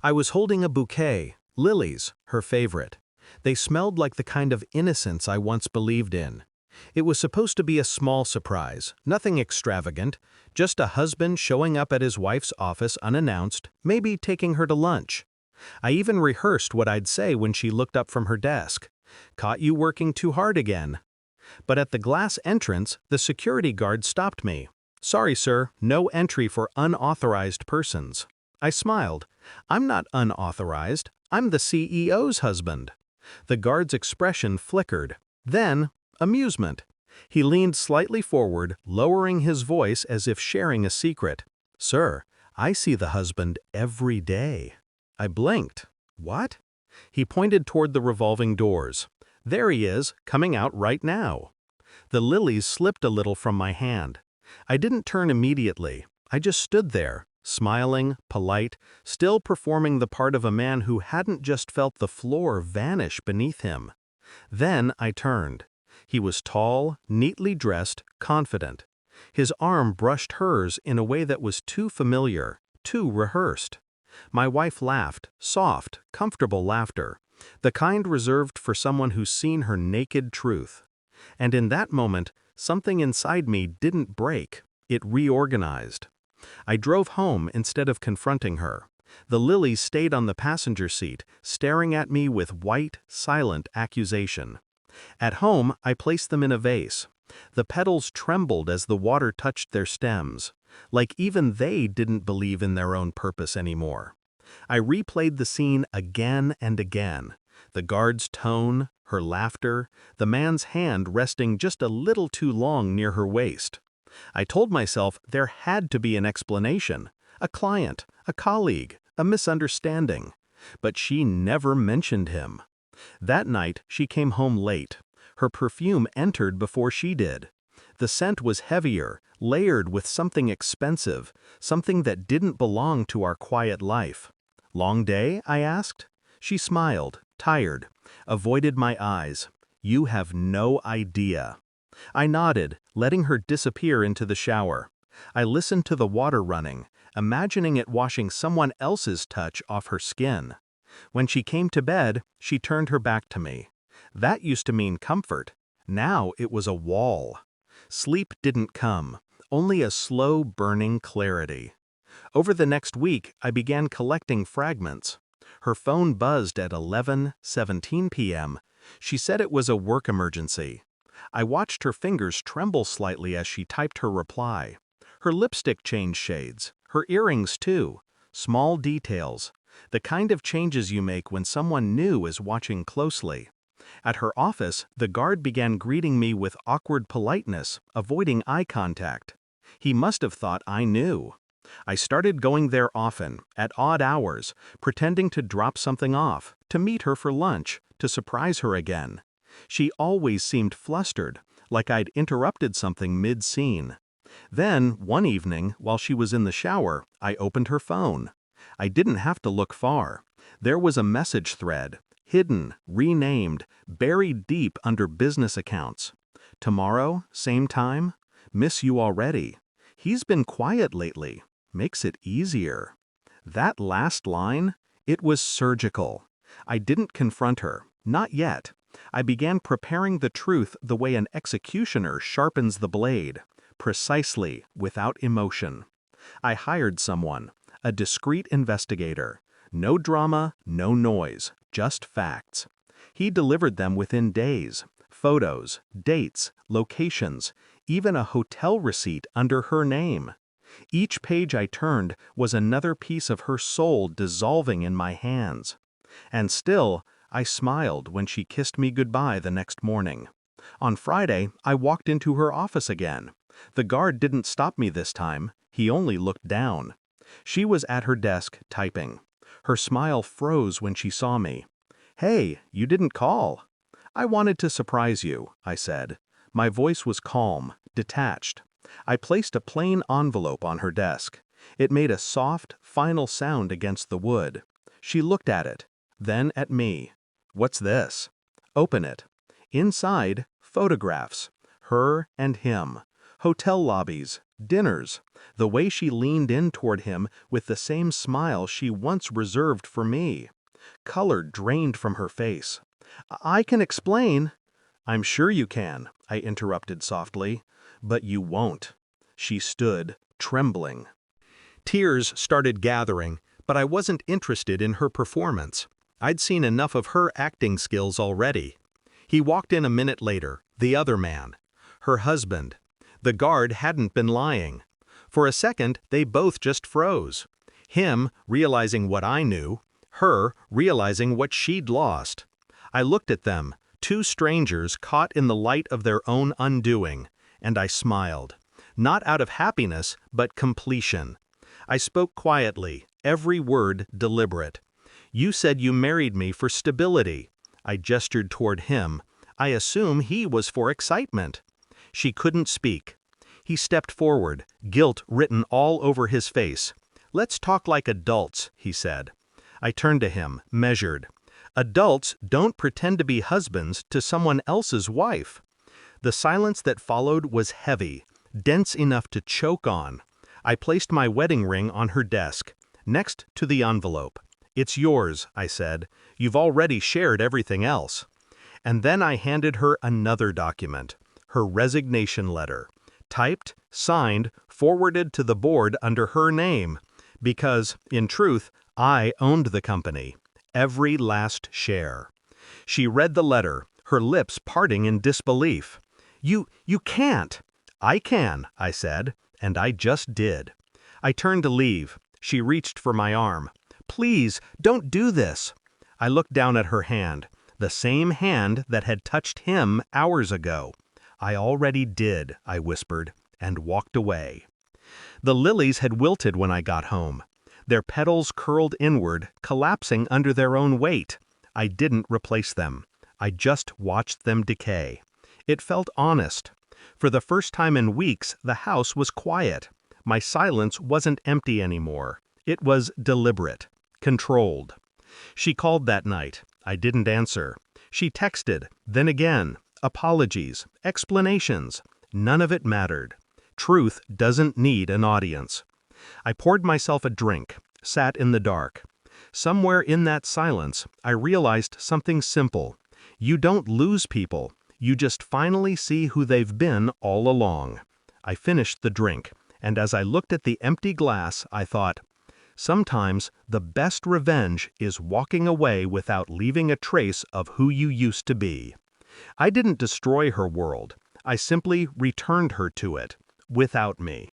I was holding a bouquet, lilies, her favorite. They smelled like the kind of innocence I once believed in. It was supposed to be a small surprise, nothing extravagant, just a husband showing up at his wife's office unannounced, maybe taking her to lunch. I even rehearsed what I'd say when she looked up from her desk. "Caught you working too hard again." But at the glass entrance, the security guard stopped me. "Sorry, sir, no entry for unauthorized persons." I smiled. "I'm not unauthorized. I'm the CEO's husband." The guard's expression flickered. Then, amusement. He leaned slightly forward, lowering his voice as if sharing a secret. "Sir, I see the husband every day." I blinked. "What?" He pointed toward the revolving doors. "There he is, coming out right now." The lilies slipped a little from my hand. I didn't turn immediately. I just stood there, smiling, polite, still performing the part of a man who hadn't just felt the floor vanish beneath him. Then I turned. He was tall, neatly dressed, confident. His arm brushed hers in a way that was too familiar, too rehearsed. My wife laughed, soft, comfortable laughter, the kind reserved for someone who's seen her naked truth. And in that moment, something inside me didn't break, it reorganized. I drove home instead of confronting her. The lilies stayed on the passenger seat, staring at me with white, silent accusation. At home, I placed them in a vase. The petals trembled as the water touched their stems, like even they didn't believe in their own purpose anymore. I replayed the scene again and again. The guard's tone, her laughter, the man's hand resting just a little too long near her waist. I told myself there had to be an explanation, a client, a colleague, a misunderstanding. But she never mentioned him. That night, she came home late. Her perfume entered before she did. The scent was heavier, layered with something expensive, something that didn't belong to our quiet life. "Long day?" I asked. She smiled, tired, avoided my eyes. "You have no idea." I nodded, letting her disappear into the shower. I listened to the water running, imagining it washing someone else's touch off her skin. When she came to bed, she turned her back to me. That used to mean comfort. Now it was a wall. Sleep didn't come, only a slow burning clarity. Over the next week, I began collecting fragments. Her phone buzzed at 11:17 p.m. She said it was a work emergency. I watched her fingers tremble slightly as she typed her reply. Her lipstick changed shades, her earrings too. Small details, the kind of changes you make when someone new is watching closely. At her office, the guard began greeting me with awkward politeness, avoiding eye contact. He must have thought I knew. I started going there often, at odd hours, pretending to drop something off, to meet her for lunch, to surprise her again. She always seemed flustered, like I'd interrupted something mid-scene. Then, one evening, while she was in the shower, I opened her phone. I didn't have to look far. There was a message thread, hidden, renamed, buried deep under business accounts. "Tomorrow, same time? Miss you already. He's been quiet lately. Makes it easier." That last line, it was surgical. I didn't confront her, not yet. I began preparing the truth the way an executioner sharpens the blade, precisely, without emotion. I hired someone, a discreet investigator. No drama, no noise, just facts. He delivered them within days. Photos, dates, locations, even a hotel receipt under her name. Each page I turned was another piece of her soul dissolving in my hands. And still, I smiled when she kissed me goodbye the next morning. On Friday, I walked into her office again. The guard didn't stop me this time, he only looked down. She was at her desk, typing. Her smile froze when she saw me. "Hey, you didn't call." "I wanted to surprise you," I said. My voice was calm, detached. I placed a plain envelope on her desk. It made a soft, final sound against the wood. She looked at it, then at me. "What's this?" "Open it." Inside, photographs. Her and him. Hotel lobbies, dinners, the way she leaned in toward him with the same smile she once reserved for me. Color drained from her face. "I can explain." "I'm sure you can," I interrupted softly. "But you won't." She stood, trembling. Tears started gathering, but I wasn't interested in her performance. I'd seen enough of her acting skills already. He walked in a minute later, the other man. Her husband. The guard hadn't been lying. For a second, they both just froze. Him realizing what I knew, her realizing what she'd lost. I looked at them, two strangers caught in the light of their own undoing, and I smiled. Not out of happiness, but completion. I spoke quietly, every word deliberate. "You said you married me for stability." I gestured toward him. I assume he was for excitement. She couldn't speak. He stepped forward, guilt written all over his face. "Let's talk like adults," he said. I turned to him, measured. "Adults don't pretend to be husbands to someone else's wife." The silence that followed was heavy, dense enough to choke on. I placed my wedding ring on her desk, next to the envelope. "It's yours," I said. "You've already shared everything else." And then I handed her another document, her resignation letter, typed, signed, forwarded to the board under her name, because, in truth, I owned the company, every last share. She read the letter, her lips parting in disbelief. You can't." "I can," I said, and I just did. I turned to leave. She reached for my arm. "Please, don't do this." I looked down at her hand, the same hand that had touched him hours ago. "I already did," I whispered, and walked away. The lilies had wilted when I got home. Their petals curled inward, collapsing under their own weight. I didn't replace them. I just watched them decay. It felt honest. For the first time in weeks, the house was quiet. My silence wasn't empty anymore. It was deliberate, controlled. She called that night. I didn't answer. She texted, then again. Apologies, explanations. None of it mattered. Truth doesn't need an audience. I poured myself a drink, sat in the dark. Somewhere in that silence, I realized something simple. You don't lose people. You just finally see who they've been all along. I finished the drink, and as I looked at the empty glass, I thought, sometimes the best revenge is walking away without leaving a trace of who you used to be. I didn't destroy her world. I simply returned her to it, without me.